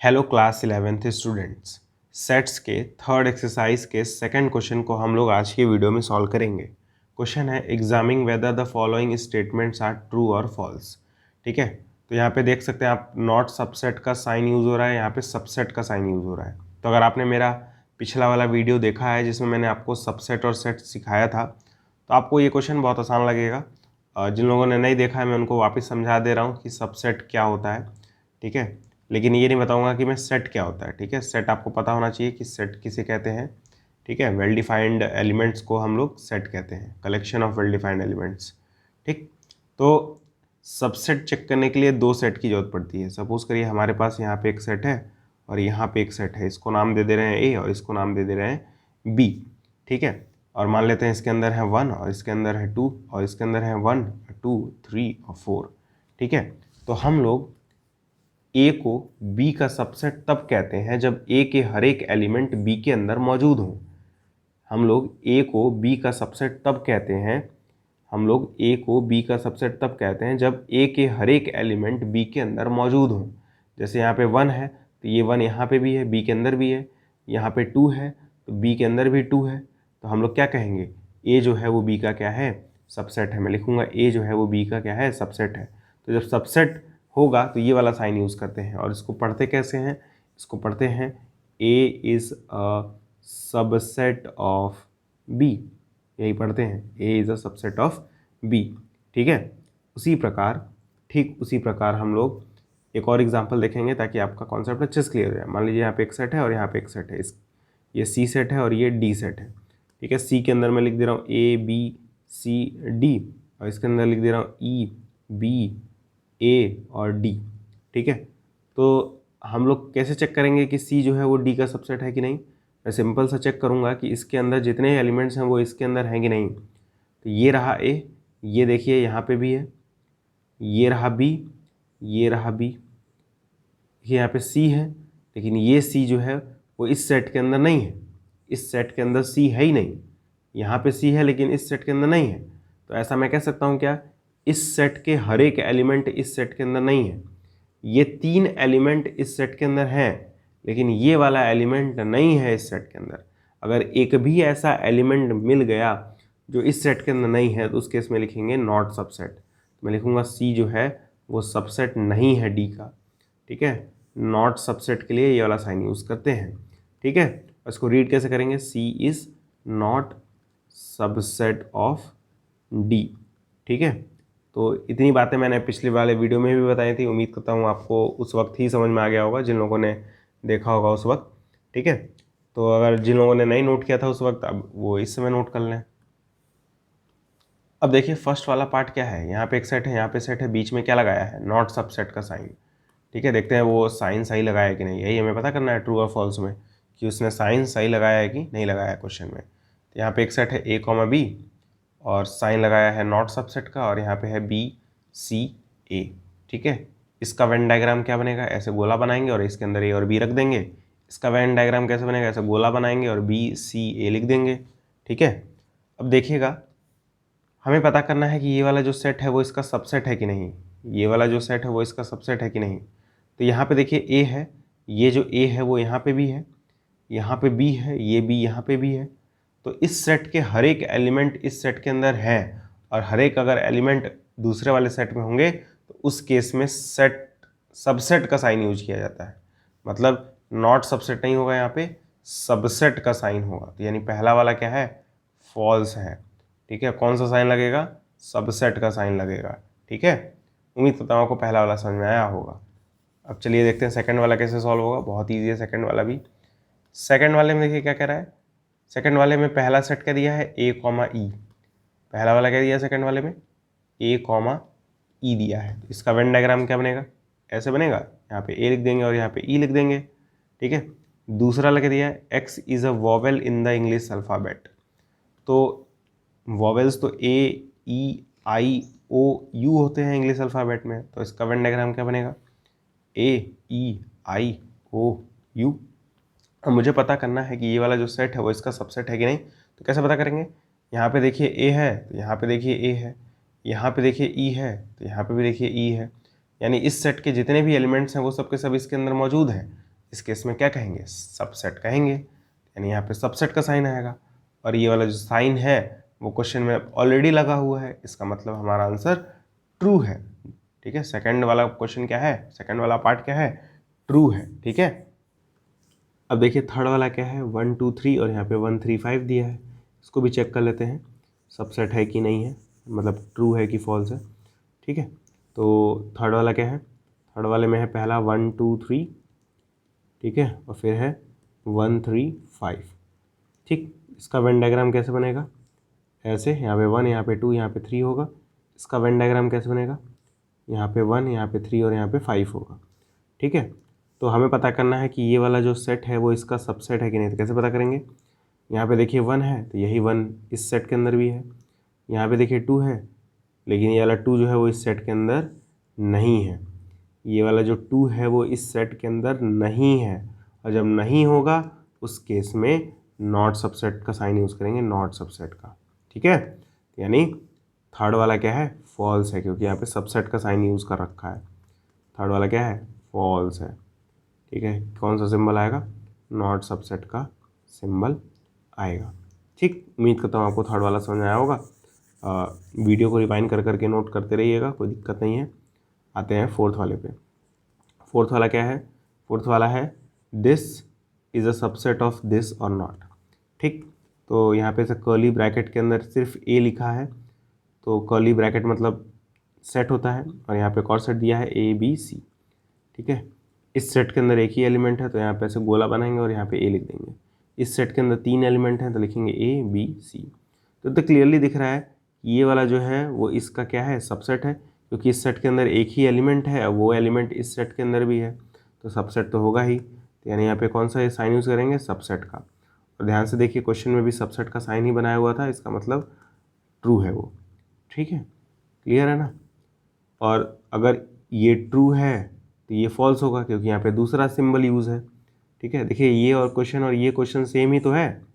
Hello class 11th students. Sets के third exercise के second question को हम लोग आज के वीडियो में सॉल्व करेंगे। क्वेश्चन है examining whether the following statements are true और फॉल्स। ठीक है, तो यहाँ पे देख सकते हैं आप नॉट सबसेट का साइन यूज़ हो रहा है, यहाँ पे सबसेट का साइन यूज़ हो रहा है। तो अगर आपने मेरा पिछला वाला वीडियो देखा है जिसमें मैंने आपको सबसेट और सेट सिखाया था तो आपको ये क्वेश्चन बहुत आसान लगेगा। जिन लोगों ने नहीं देखा है मैं उनको वापस समझा दे रहा हूँ कि सबसेट क्या होता है। ठीक है, लेकिन ये नहीं बताऊंगा कि मैं सेट क्या होता है। ठीक है, सेट आपको पता होना चाहिए कि सेट किसे कहते हैं। ठीक है, वेल डिफाइंड एलिमेंट्स को हम लोग सेट कहते हैं, collection of well defined elements. ठीक, तो सबसेट चेक करने के लिए दो सेट की जरूरत पड़ती है। सपोज करिए हमारे पास यहाँ पे एक सेट है और यहाँ पे एक सेट है, इसको नाम दे दे रहे हैं ए और इसको नाम दे दे रहे हैं बी। ठीक है, और मान लेते हैं इसके अंदर है 1 और इसके अंदर है 2 और इसके अंदर है 1 2 3 और 4। ठीक है, तो हम लोग ए को बी का सबसेट तब कहते हैं जब ए के हर एक एलिमेंट बी के अंदर मौजूद हो। हम लोग ए को बी का सबसेट तब कहते हैं जब ए के हर एक एलिमेंट बी के अंदर मौजूद हो। जैसे यहाँ पे 1 है तो ये 1 यहाँ पे भी है, बी के अंदर भी है। यहाँ पे 2 है तो बी के अंदर भी 2 है। तो हम लोग क्या कहेंगे, ए जो है वो बी का क्या है, सबसेट है। मैं लिखूंगा ए जो है वो बी का क्या है, सबसेट है। तो जब सबसेट होगा तो ये वाला साइन यूज़ करते हैं। और इसको पढ़ते कैसे हैं, इसको पढ़ते हैं A is a subset of B, यही पढ़ते हैं A is a subset of B. ठीक है, ठीक उसी प्रकार हम लोग एक और एग्जांपल देखेंगे ताकि आपका कॉन्सेप्ट अच्छे से क्लियर हो जाए। मान लीजिए यहाँ पे एक सेट है और यहाँ पे एक सेट है, ये सी सेट है और ये डी सेट है। ठीक है, सी के अंदर मैं लिख दे रहा हूँ ए बी सी डी और इसके अंदर लिख दे रहा हूँ ई बी ए और डी। ठीक है, तो हम लोग कैसे चेक करेंगे कि सी जो है वो डी का सबसेट है कि नहीं। मैं सिंपल सा चेक करूँगा कि इसके अंदर जितने एलिमेंट्स हैं वो इसके अंदर हैं कि नहीं। तो ये रहा ए, ये देखिए यहाँ पे भी है, ये रहा बी, ये रहा बी, ये यहाँ पे सी है, लेकिन ये सी जो है वो इस सेट के अंदर नहीं है। इस सेट के अंदर सी है ही नहीं। यहाँ पे सी है लेकिन इस सेट के अंदर नहीं है। तो ऐसा मैं कह सकता हूँ क्या, इस सेट के हर एक एलिमेंट इस सेट के अंदर नहीं है। ये 3 एलिमेंट इस सेट के अंदर हैं लेकिन ये वाला एलिमेंट नहीं है इस सेट के अंदर। अगर एक भी ऐसा एलिमेंट मिल गया जो इस सेट के अंदर नहीं है तो उस केस में लिखेंगे नॉट सबसेट। तो मैं लिखूंगा सी जो है वो सबसेट नहीं है डी का। ठीक है, नॉट सबसेट के लिए ये वाला साइन यूज़ करते हैं। ठीक है, इसको रीड कैसे करेंगे, C is not subset of D. ठीक है, तो इतनी बातें मैंने पिछले वाले वीडियो में भी बताई थी। उम्मीद करता हूँ आपको उस वक्त ही समझ में आ गया होगा जिन लोगों ने देखा होगा उस वक्त। ठीक है, तो अगर जिन लोगों ने नहीं नोट किया था उस वक्त, अब वो इस समय नोट कर लें। अब देखिए फर्स्ट वाला पार्ट क्या है, यहाँ पे एक सेट है, यहाँ पे सेट है, बीच में क्या लगाया है, नॉट सबसेट का साइन। ठीक है, देखते हैं वो साइन सही लगाया है कि नहीं। यही हमें पता करना है ट्रू और फॉल्स में कि उसने साइन सही लगाया है कि नहीं लगाया है क्वेश्चन में। तो यहाँ पे एक सेट है ए कॉमा बी और साइन लगाया है नॉट सबसेट का और यहाँ पे है बी सी ए। ठीक है, इसका वेन डायग्राम क्या बनेगा, ऐसे गोला बनाएंगे और इसके अंदर ए और बी रख देंगे। इसका वेन डायग्राम कैसे बनेगा, ऐसे गोला बनाएंगे और बी सी ए लिख देंगे। ठीक है, अब देखिएगा हमें पता करना है कि ये वाला जो सेट है वो इसका सबसेट है कि नहीं, ये वाला जो सेट है वो इसका सबसेट है कि नहीं। तो यहाँ पे देखिए ए है, ये जो ए है वो यहाँ पे भी है, यहाँ पे बी है, ये बी यहाँ पे भी है। तो इस सेट के हर एक एलिमेंट इस सेट के अंदर है और हर एक अगर एलिमेंट दूसरे वाले सेट में होंगे तो उस केस में सेट सबसेट का साइन यूज किया जाता है। मतलब नॉट सबसेट नहीं होगा, यहाँ पे सबसेट का साइन होगा। तो यानी पहला वाला क्या है, फॉल्स है। ठीक है, कौन सा साइन लगेगा, सबसेट का साइन लगेगा। ठीक है, उम्मीद करता हूँ आपको पहला वाला समझ में आया होगा। अब चलिए देखते हैं सेकंड वाला कैसे सॉल्व होगा। बहुत ईजी है सेकंड वाला भी। सेकंड वाले में देखिए क्या कह रहा है, सेकंड वाले में पहला सेट क्या दिया है, ए कॉमा ई। पहला वाला क्या दिया है सेकंड वाले में, ए कॉमा ई दिया है। इसका वेन डायग्राम क्या बनेगा, ऐसे बनेगा, यहाँ पे ए लिख देंगे और यहाँ पे ई लिख देंगे। ठीक है, दूसरा लगा दिया है x is a vowel in the English alphabet. तो वॉवेल्स तो ए ई आई ओ यू होते हैं इंग्लिश अल्फ़ाबेट में। तो इसका वेन डायग्राम क्या बनेगा, ए ई आई ओ यू। अब मुझे पता करना है कि ये वाला जो सेट है वो इसका सबसेट है कि नहीं। तो कैसे पता करेंगे, यहाँ पे देखिए ए है तो यहाँ पे देखिए ए है, यहाँ पे देखिए ई है तो यहाँ पे भी देखिए ई है। यानी इस सेट के जितने भी एलिमेंट्स हैं वो सब के सब इसके अंदर मौजूद हैं। इस केस में क्या कहेंगे, सबसेट कहेंगे, यानी यहाँ पे सबसेट का साइन आएगा। और ये वाला जो साइन है वो क्वेश्चन में ऑलरेडी लगा हुआ है, इसका मतलब हमारा आंसर ट्रू है। ठीक है, सेकंड वाला क्वेश्चन क्या है, सेकंड वाला पार्ट क्या है, ट्रू है। ठीक है, अब देखिए थर्ड वाला क्या है, 1 2 3 और यहाँ पे 1 3 5 दिया है, इसको भी चेक कर लेते हैं सबसेट है कि नहीं है, मतलब ट्रू है कि फॉल्स है। ठीक है, तो थर्ड वाला क्या है, थर्ड वाले में है पहला 1 2 3, ठीक है, और फिर है 1 3 5। ठीक, इसका वेन डायग्राम कैसे बनेगा, ऐसे यहाँ पे 1, यहाँ पे 2, यहाँ पे 3 होगा। इसका वेन डायग्राम कैसे बनेगा, यहाँ पे 1, यहाँ पे 3 और यहाँ पे 5 होगा। ठीक है, तो हमें पता करना है कि ये वाला जो सेट है वो इसका सबसेट है कि नहीं। तो कैसे पता करेंगे, यहाँ पे देखिए 1 है तो यही 1 इस सेट के अंदर भी है, यहाँ पे देखिए 2 है लेकिन ये वाला 2 जो है वो इस सेट के अंदर नहीं है, ये वाला जो 2 है वो इस सेट के अंदर नहीं है। और जब नहीं होगा उस केस में नॉट सबसेट का साइन यूज़ करेंगे, नॉट सबसेट का। ठीक है, यानी थर्ड वाला क्या है, फॉल्स है, क्योंकि यहाँ पे सबसेट का साइन यूज़ कर रखा है। थर्ड वाला क्या है, फॉल्स है। ठीक है, कौन सा सिंबल आएगा, नॉट सबसेट का सिंबल आएगा। ठीक, उम्मीद करता हूँ आपको थर्ड वाला समझ आया होगा। वीडियो को रिवाइंड कर करके नोट करते रहिएगा, कोई दिक्कत नहीं है। आते हैं फोर्थ वाले पे। फोर्थ वाला क्या है, फोर्थ वाला है this is a subset of this और नॉट। ठीक, तो यहाँ पे से कर्ली ब्रैकेट के अंदर सिर्फ ए लिखा है, तो कर्ली ब्रैकेट मतलब सेट होता है, और यहाँ पे एक और सेट दिया है ए बी सी। ठीक है, इस सेट के अंदर एक ही एलिमेंट है तो यहाँ पे ऐसे गोला बनाएंगे और यहाँ पे ए लिख देंगे। इस सेट के अंदर 3 एलिमेंट हैं तो लिखेंगे ए बी सी। तो क्लियरली दिख रहा है ये वाला जो है वो इसका क्या है, सबसेट है, क्योंकि इस सेट के अंदर एक ही एलिमेंट है, वो एलिमेंट इस सेट के अंदर भी है, तो सबसेट तो होगा ही। तो यानी यहाँ पे कौन सा साइन यूज़ करेंगे, सबसेट का। और ध्यान से देखिए क्वेश्चन में भी सबसेट का साइन ही बनाया हुआ था, इसका मतलब ट्रू है वो। ठीक है, क्लियर है ना। और अगर ये ट्रू है तो ये फॉल्स होगा, क्योंकि यहाँ पे दूसरा सिंबल यूज़ है। ठीक है, देखिए ये और ये क्वेश्चन सेम ही तो है,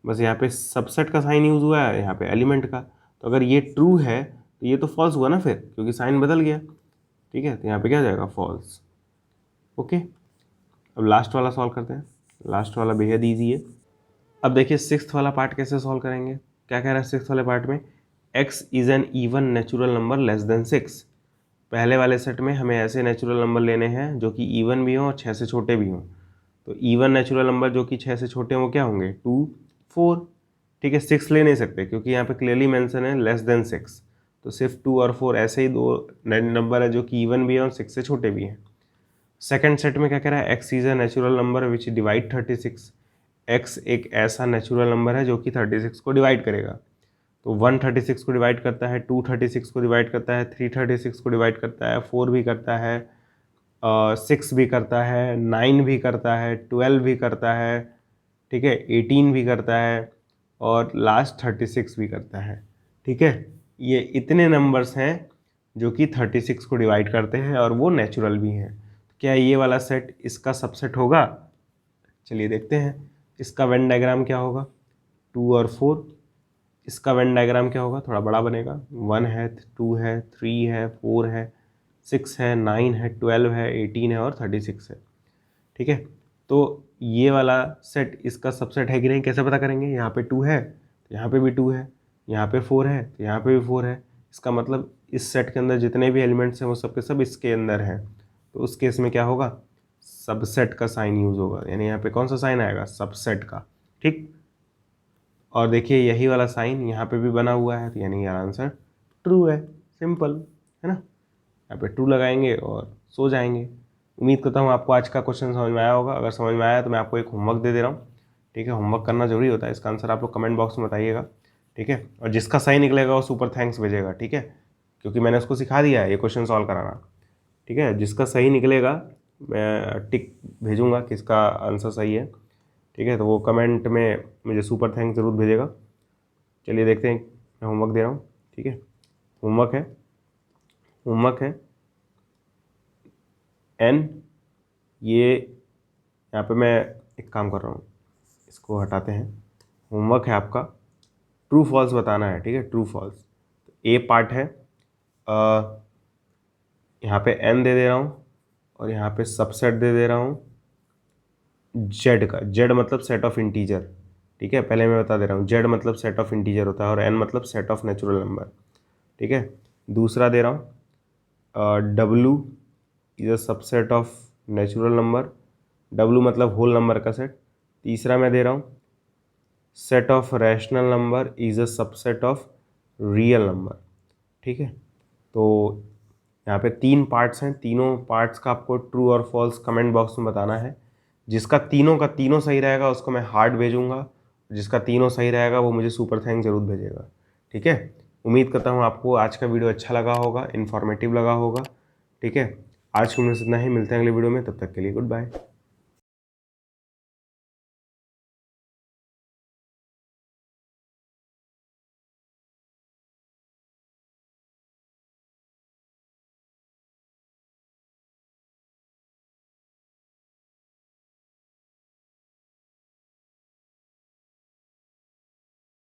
बस यहाँ पे सबसेट का साइन यूज़ हुआ है, यहाँ पे एलिमेंट का। तो अगर ये ट्रू है तो ये तो फॉल्स हुआ ना फिर, क्योंकि साइन बदल गया। ठीक है, तो यहाँ पे क्या जाएगा, फॉल्स। ओके, अब लास्ट वाला सॉल्व करते हैं। लास्ट वाला बेहद ईजी है। अब देखिए सिक्स्थ वाला पार्ट कैसे सॉल्व करेंगे। क्या कह रहा है सिक्स्थ वाले पार्ट में, x is an even natural number less than 6। पहले वाले सेट में हमें ऐसे नेचुरल नंबर लेने हैं जो कि इवन भी हों और 6 से छोटे भी हों। तो इवन नेचुरल नंबर जो कि 6 से छोटे हों वो क्या होंगे, 2 4। ठीक है, 6 ले नहीं सकते क्योंकि यहाँ पे क्लियरली मेंशन है लेस देन 6, तो सिर्फ 2 और 4 ऐसे ही दो नंबर है जो कि इवन भी है और 6 से छोटे भी हैं। सेकंड सेट में क्या कह रहा है, x is a natural number which divide 36। x एक ऐसा नेचुरल नंबर है जो कि 36 को डिवाइड करेगा। तो 1 36 को डिवाइड करता है, 2 36 को डिवाइड करता है, 3 36 को डिवाइड करता है, 4 भी करता है, 6 भी करता है, 9 भी करता है, 12 भी करता है, ठीक है, 18 भी करता है, और लास्ट 36 भी करता है। ठीक है, ये इतने नंबर्स हैं जो कि 36 को डिवाइड करते हैं और वो नेचुरल भी हैं। क्या ये वाला सेट इसका सबसेट होगा, चलिए देखते हैं। इसका वेन डायग्राम क्या होगा, 2 और 4। इसका वेन डायग्राम क्या होगा, थोड़ा बड़ा बनेगा, 1 है, 2 है, 3 है, 4 है, 6 है, 9 है, 12 है, 18 है और 36 है। ठीक है, तो ये वाला सेट इसका सबसेट है कि नहीं कैसे पता करेंगे, यहाँ पे 2 है तो यहाँ पे भी 2 है, यहाँ पे 4 है तो यहाँ पे भी 4 है। इसका मतलब इस सेट के अंदर जितने भी एलिमेंट्स हैं वो सब के सब इसके अंदर हैं, तो उस केस में क्या होगा, सबसेट का साइन यूज़ होगा, यानी यहाँ पे कौन सा साइन आएगा, सबसेट का। ठीक, और देखिए यही वाला साइन यहाँ पे भी बना हुआ है, तो यानी यार आंसर ट्रू है, सिंपल है ना। यहाँ पे ट्रू लगाएंगे और सो जाएंगे। उम्मीद करता हूँ आपको आज का क्वेश्चन समझ में आया होगा। अगर समझ में आया तो मैं आपको एक होमवर्क दे दे रहा हूँ। ठीक है, होमवर्क करना जरूरी होता है, इसका आंसर आप लोग कमेंट बॉक्स में बताइएगा। ठीक है, और जिसका सही निकलेगा वो सुपर थैंक्स भेजेगा। ठीक है, क्योंकि मैंने उसको सिखा दिया है ये क्वेश्चन सॉल्व कराना। ठीक है, जिसका सही निकलेगा मैं टिक भेजूँगा कि इसका आंसर सही है। ठीक है, तो वो कमेंट में मुझे सुपर थैंक्स ज़रूर भेजेगा। चलिए देखते हैं, मैं होमवर्क दे रहा हूँ। ठीक है, होमवर्क है एन, ये यहाँ पे मैं एक काम कर रहा हूँ, इसको हटाते हैं। होमवर्क है आपका ट्रू फॉल्स बताना है। ठीक है, ट्रू फॉल्स। ए पार्ट है, यहाँ पे एन दे दे रहा हूँ और यहाँ पे सबसेट दे दे रहा हूँ। जेड का, जेड मतलब सेट ऑफ इंटीजर, ठीक है, पहले मैं बता दे रहा हूँ, जेड मतलब सेट ऑफ इंटीजर होता है और एन मतलब सेट ऑफ नेचुरल नंबर, ठीक है। दूसरा दे रहा हूँ W is a subset of natural number, W मतलब होल नंबर का सेट। तीसरा मैं दे रहा हूँ set of rational number is a subset of real number, ठीक है। तो यहाँ पे 3 पार्ट्स हैं, तीनों पार्ट्स का आपको ट्रू और फॉल्स कमेंट बॉक्स में बताना है। जिसका तीनों का तीनों सही रहेगा उसको मैं हार्ट भेजूंगा, जिसका तीनों सही रहेगा वो मुझे सुपर थैंक जरूर भेजेगा, ठीक है। उम्मीद करता हूँ आपको आज का वीडियो अच्छा लगा होगा, इन्फॉर्मेटिव लगा होगा, ठीक है। आज के लिए इतना ही, मिलते हैं अगले वीडियो में, तब तक के लिए गुड बाय।